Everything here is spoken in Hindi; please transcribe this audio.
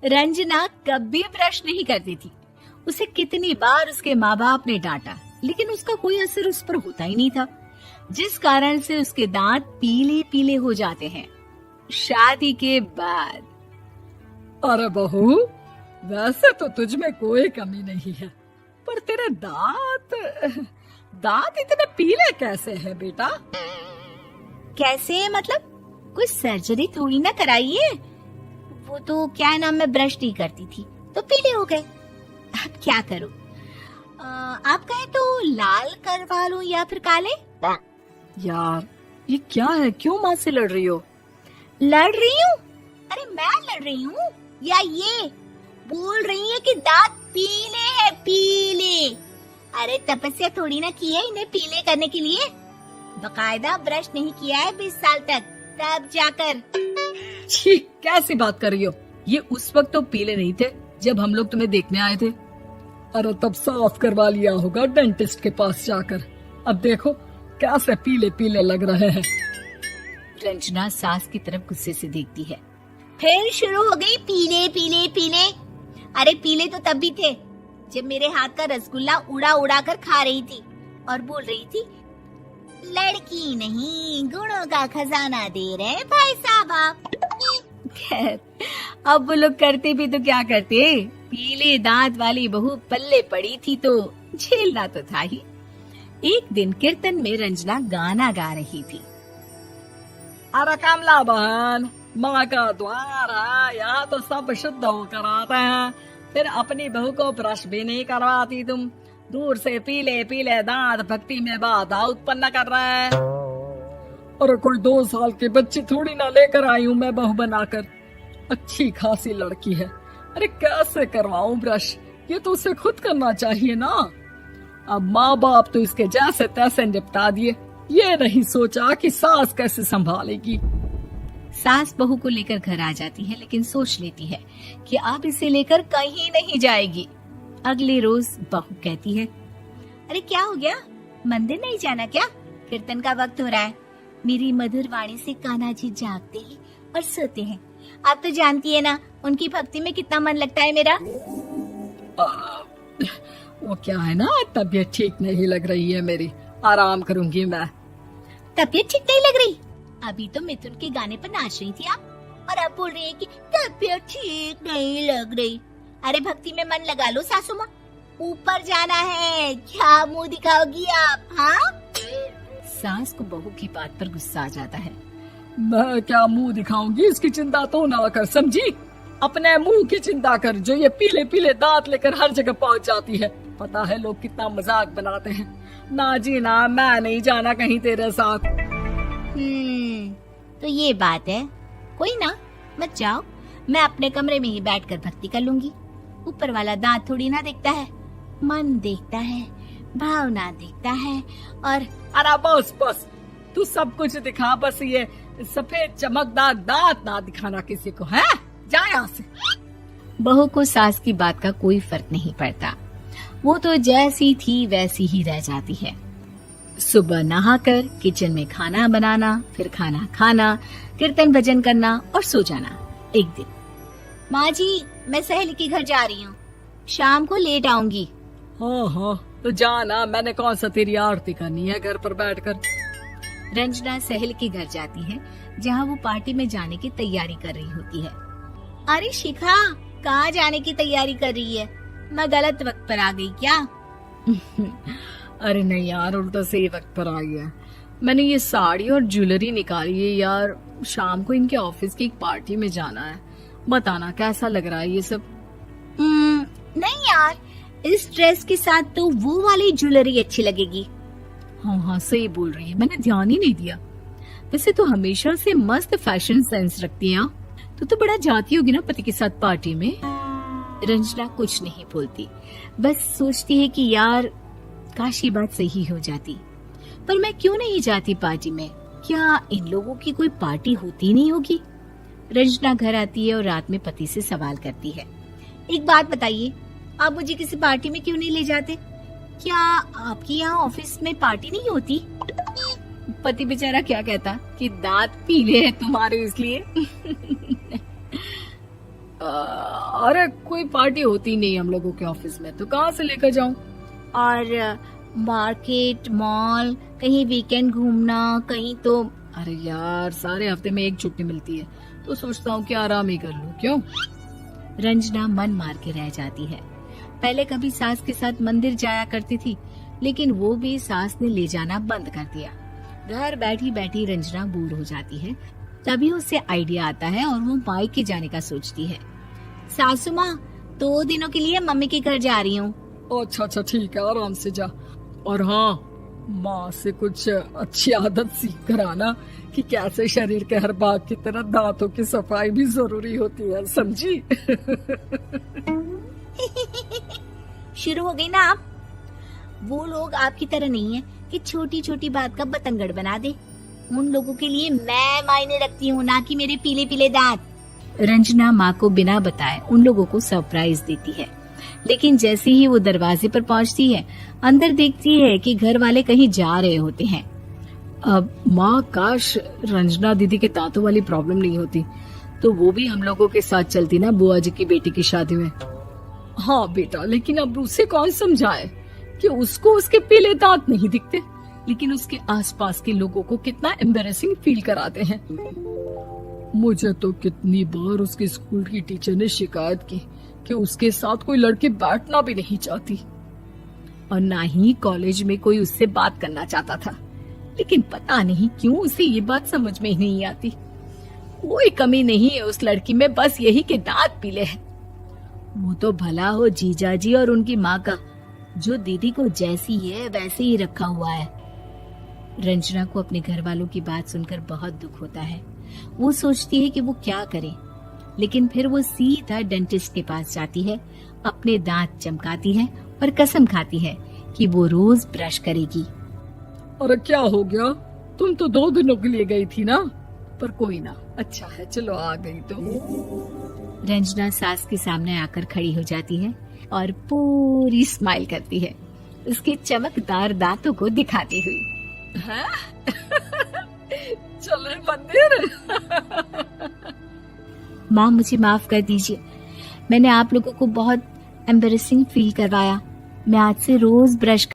रंजना कभी ब्रश नहीं करती थी। उसे कितनी बार उसके माँ बाप ने डांटा, लेकिन उसका कोई असर उस पर होता ही नहीं था, जिस कारण से उसके दांत पीले पीले हो जाते हैं। शादी के बाद अरे बहू, वैसे तो तुझ में कोई कमी नहीं है, पर तेरे दांत इतने पीले कैसे हैं बेटा? कैसे मतलब? कोई सर्जरी थोड़ी ना कराइए। वो तो क्या नाम, मैं ब्रश नहीं करती थी तो पीले हो गए। अब क्या करूं? आप कहे तो लाल करवा लूं या फिर काले? यार ये क्या है, क्यों माँ से लड़ रही हो? लड़ रही हूँ? अरे मैं लड़ रही हूँ या ये बोल रही है कि दांत पीले हैं, पीले। अरे तपस्या थोड़ी ना की है इन्हें पीले करने के लिए। बकायदा ब्रश नहीं किया है 20 साल तक, तब जाकर। छी, कैसी बात कर रही हो? ये उस वक्त तो पीले नहीं थे जब हम लोग तुम्हें देखने आए थे। अरे तब साफ करवा लिया होगा डेंटिस्ट के पास जाकर। अब देखो कैसे पीले पीले लग रहे हैं। रंजना सास की तरफ गुस्से से देखती है। फिर शुरू हो गई पीले पीले पीले। अरे पीले तो तब भी थे जब मेरे हाथ का रसगुल्ला उड़ा उड़ा कर खा रही थी और बोल रही थी, लड़की नहीं गुणों का खजाना दे रहे भाई साहब आप। खैर, अब वो लोग करते भी तो क्या करते, पीले दांत वाली बहू पल्ले पड़ी थी तो झेलना तो था ही। एक दिन कीर्तन में रंजना गाना गा रही थी। अरे कमला बहन, माँ का द्वार है, यहाँ तो सब शुद्ध होकर आते हैं, फिर अपनी बहू को ब्रश भी नहीं करवाती तुम। दूर से पीले पीले दांत भक्ति में बाधा उत्पन्न कर रहे हैं। अरे कोई 2 साल के बच्चे थोड़ी ना लेकर आई हूँ मैं बहू बनाकर। अच्छी खासी लड़की है, अरे कैसे करवाऊं ब्रश? ये तो उसे खुद करना चाहिए ना। अब माँ बाप तो इसके जैसे तैसे निपटा दिए, ये नहीं सोचा कि सास कैसे संभालेगी। सास बहू को लेकर घर आ जाती है, लेकिन सोच लेती है कि अब इसे लेकर कहीं नहीं जाएगी। अगले रोज बहू कहती है, अरे क्या हो गया, मंदिर नहीं जाना क्या? कीर्तन का वक्त हो रहा है। मेरी मधुर वाणी से कान्हा जी जागते हैं और सोते हैं। आप तो जानती है ना उनकी भक्ति में कितना मन लगता है मेरा। वो क्या है ना, तबीयत ठीक नहीं लग रही है मेरी, आराम करूंगी मैं। तबीयत ठीक नहीं लग रही? अभी तो मिथुन के गाने पर नाच रही थी आप, और अब बोल रही है कि तबीयत ठीक नहीं लग रही। अरे भक्ति में मन लगा लो सासू माँ, ऊपर जाना है, क्या मुंह दिखाओगी आप? हाँ? सास को बहू की बात पर गुस्सा आ जाता है। मैं क्या मुंह दिखाऊंगी, इसकी चिंता तो ना कर, समझी? अपने मुंह की चिंता कर, जो ये पीले पीले दांत लेकर हर जगह पहुंच जाती है। पता है लोग कितना मजाक बनाते हैं। ना जी ना, मैं नहीं जाना कहीं तेरे साथ। तो ये बात है। कोई ना, मत जाओ, मैं अपने कमरे में ही बैठकर भक्ति कर लूंगी। ऊपर वाला दांत थोड़ी ना देखता है, मन देखता है, भावना देखता है। और अरे बस बस, तू सब कुछ दिखा, बस ये सफेद चमकदार दांत ना दिखाना किसी को, है? जा यहाँ से। बहू को सास की बात का कोई फर्क नहीं पड़ता, वो तो जैसी थी वैसी ही रह जाती है। सुबह नहाकर किचन में खाना बनाना, फिर खाना खाना, कीर्तन भजन करना और सो जाना। एक दिन, माँ जी मैं सहेली के घर जा रही हूँ, शाम को लेट आऊंगी। हाँ, तो जाना, मैंने कौन सा तेरी आरती करनी है घर पर बैठकर। रंजना सहेली के घर जाती है, जहाँ वो पार्टी में जाने की तैयारी कर रही होती है। अरे शिखा, कहाँ जाने की तैयारी कर रही है? मैं गलत वक्त पर आ गई क्या? अरे नहीं यार, उल्टा सही वक्त पर आई है। मैंने ये साड़ी और ज्वेलरी निकाली है यार, शाम को इनके ऑफिस की एक पार्टी में जाना है। बताना कैसा लग रहा है ये सब? नहीं यार, इस ड्रेस के साथ तो वो वाली ज्वेलरी अच्छी लगेगी। हाँ, सही बोल रही है, मैंने ध्यान ही नहीं दिया। वैसे तो हमेशा से मस्त फैशन सेंस रखती है। तो बड़ा जाती होगी ना पति के साथ पार्टी में। रंजना कुछ नहीं बोलती, बस सोचती है कि यार काश ये बात सही हो जाती, पर मैं क्यों नहीं जाती पार्टी में? क्या इन लोगों की कोई पार्टी होती नहीं होगी? रंजना घर आती है और रात में पति से सवाल करती है, एक बात बताइए, आप मुझे किसी पार्टी में क्यों नहीं ले जाते? क्या आपके यहाँ ऑफिस में पार्टी नहीं होती? पति बेचारा क्या कहता कि दांत पीले हैं तुम्हारे इसलिए। अरे कोई पार्टी होती नहीं हम लोगों के ऑफिस में, तो कहाँ से लेकर जाऊं? और मार्केट, मॉल, कहीं वीकेंड घूमना, कहीं तो। अरे यार, सारे हफ्ते में एक छुट्टी मिलती है, तो सोचता हूँ कि आराम ही कर लूं। क्यों? रंजना मन मार के रह जाती है। पहले कभी सास के साथ मंदिर जाया करती थी, लेकिन वो भी सास ने ले जाना बंद कर दिया। घर बैठी बैठी रंजना बोर हो जाती है। तभी उसे आइडिया आता है और वो मायके जाने का सोचती है। सासू माँ, 2 दिनों के लिए मम्मी के घर जा रही हूँ। अच्छा अच्छा, ठीक है, आराम से जा। और हाँ, माँ से कुछ अच्छी आदत सीख कर आना कि कैसे शरीर के हर भाग की तरह दांतों की सफाई भी जरूरी होती है, समझी? शुरू हो गई ना आप। वो लोग आपकी तरह नहीं है कि छोटी छोटी बात का बतंगड़ बना दे। उन लोगों के लिए मैं मायने रखती हूँ, ना कि मेरे पीले पीले दांत। रंजना माँ को बिना बताए उन लोगों को सरप्राइज देती है, लेकिन जैसे ही वो दरवाजे पर पहुंचती है, अंदर देखती है कि घर वाले कहीं जा रहे होते हैं। अब माँ, काश रंजना दीदी के दांतों वाली प्रॉब्लम नहीं होती, तो वो भी हम लोगों के साथ चलती ना बुआ जी की बेटी की शादी में। हाँ बेटा, लेकिन अब उसे कौन समझाए कि उसको उसके पीले दांत नहीं दिखते, लेकिन उसके आसपास के लोगों को कितना एम्बैरेसिंग फील कराते हैं। मुझे तो कितनी बार उसके स्कूल की टीचर ने शिकायत की कि उसके साथ कोई लड़की बैठना भी नहीं चाहती, और ना ही कॉलेज में कोई उससे बात करना चाहता था। लेकिन पता नहीं क्यों उसे ये बात समझ में ही नहीं आती। कोई कमी नहीं है उस लड़की में, बस यही कि दांत पीले हैं। वो तो भला हो जीजा जी और उनकी माँ का, जो दीदी को जैसी है वैसे ही रखा हुआ है। रंजना को अपने घर वालों की बात सुनकर बहुत दुख होता है। वो सोचती है कि वो क्या करे, लेकिन फिर वो सीधा डेंटिस्ट के पास जाती है, अपने दांत चमकाती है और कसम खाती है कि वो रोज ब्रश करेगी। अरे क्या हो गया? तुम तो 2 दिनों के लिए गई थी ना, पर कोई ना, अच्छा है, चलो आ गई तो। रंजना सास के सामने आकर खड़ी हो जाती है और पूरी स्माइल करती है, उसके चमकदार दांतों को दिखाती हुई। चले मंदिर। माँ, मुझे माफ कर दीजिए, मैंने आप लोगों को बहुत एम्बैरेसिंग फील करवाया। मैं आज से रोज ब्रश